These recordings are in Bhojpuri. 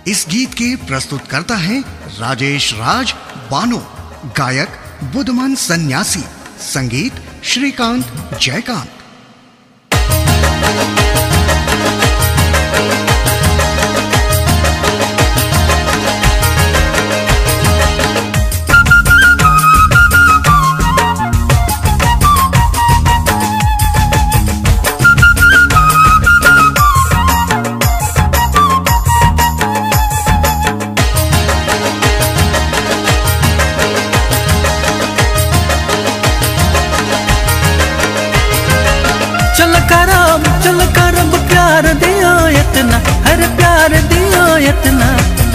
इस गीत के प्रस्तुतकर्ता हैं राजेश राज बानो, गायक बुद्धमान सन्यासी, संगीत श्रीकांत जयकांत। चल करब प्यार दियो इतना, हर प्यार दियो इतना,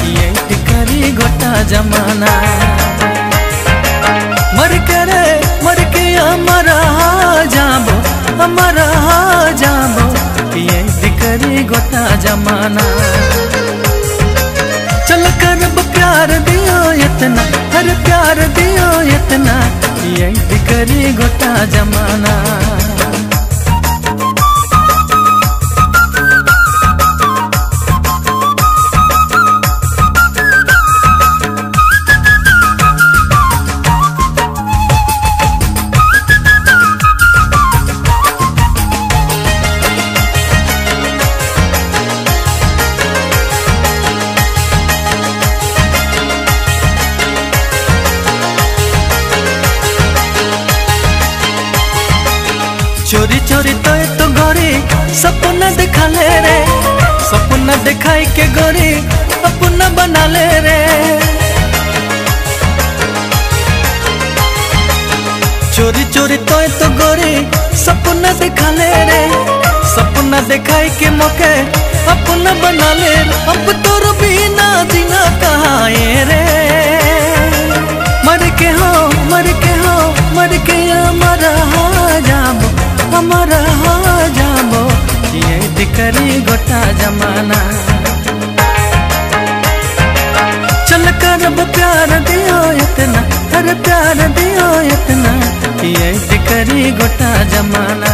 ये करी गोटा जमाना। मर के हमारा जाबो, हमारा जाबो, ये करी गोटा जमाना। चल करब प्यार दियो इतना, हर प्यार दियो इतना, ये करी गोटा जमाना। चोरी चोरी तो गोरी सपना दिखा ले रे, सपना दिखाई के गोरी अपना बना ले रे। चोरी चोरी तो गोरी सपना दिखा ले रे, सपना दिखाई के मौके अपना बना ले। अब तोर बिना जीना कहाँ रे, मर के हो मर के हमारा जाबो, हमारा जाबो, ये करी गोटा जमाना। चल करब प्यार दियो इतना, हर प्यार दियो इतना, ये करी गोटा जमाना।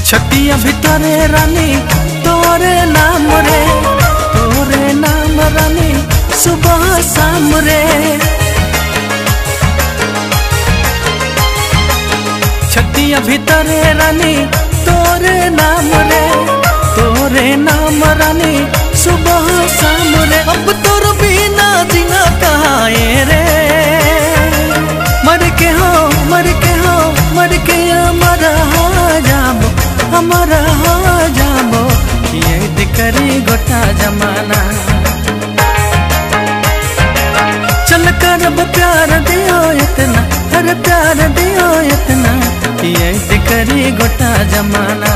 छतिया भितरे रानी तोरे नाम रे, तोरे नाम रानी सुबह शाम रे। छतिया भितरे रानी तोरे नाम रे, तोरे नाम रानी सुबह शाम रे। अब तोर बिना जीना कहाँ रे, मर के हमारा जाबो, हमारा जाबो, ये करी गोटा जमाना। चल करब प्यार दियो इतना, हर प्यार दियो इतना, ये करी गोटा जमाना।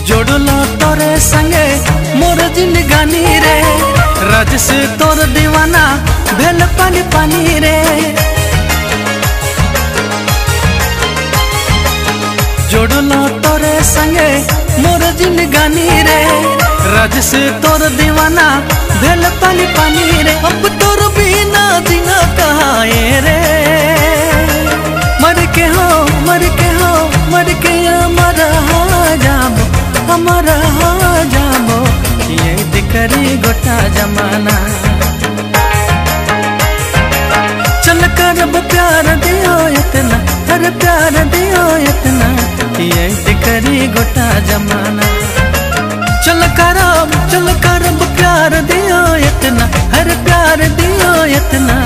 जोड़लो तोरे संगे मोर जिंदगानी रे, राज से तोर दीवाना भेल पानी पानी रे। जोड़लो तोरे संगे मोर जिंदगानी रे, राज से तोर दीवाना भेल पानी पानी रे। अब तोर बिना जीना कहाँ रे, मर के हमारा जाबो, हमारा जाबो, ये करी गोटा जमाना। चल करब प्यार दियो इतना, हर प्यार दियो इतना, ये करी गोटा जमाना। चल करब प्यार दियो इतना, हर प्यार दियो इतना,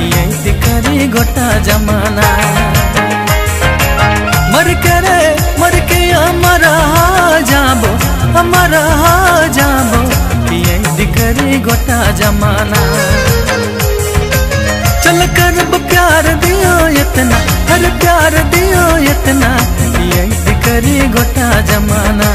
ये करी गोटा जमाना। मर के हमारा जाबो यही करी गोटा जमाना। चल करब प्यार दियो इतना, हर प्यार दियो इतना, यही करी गोटा जमाना।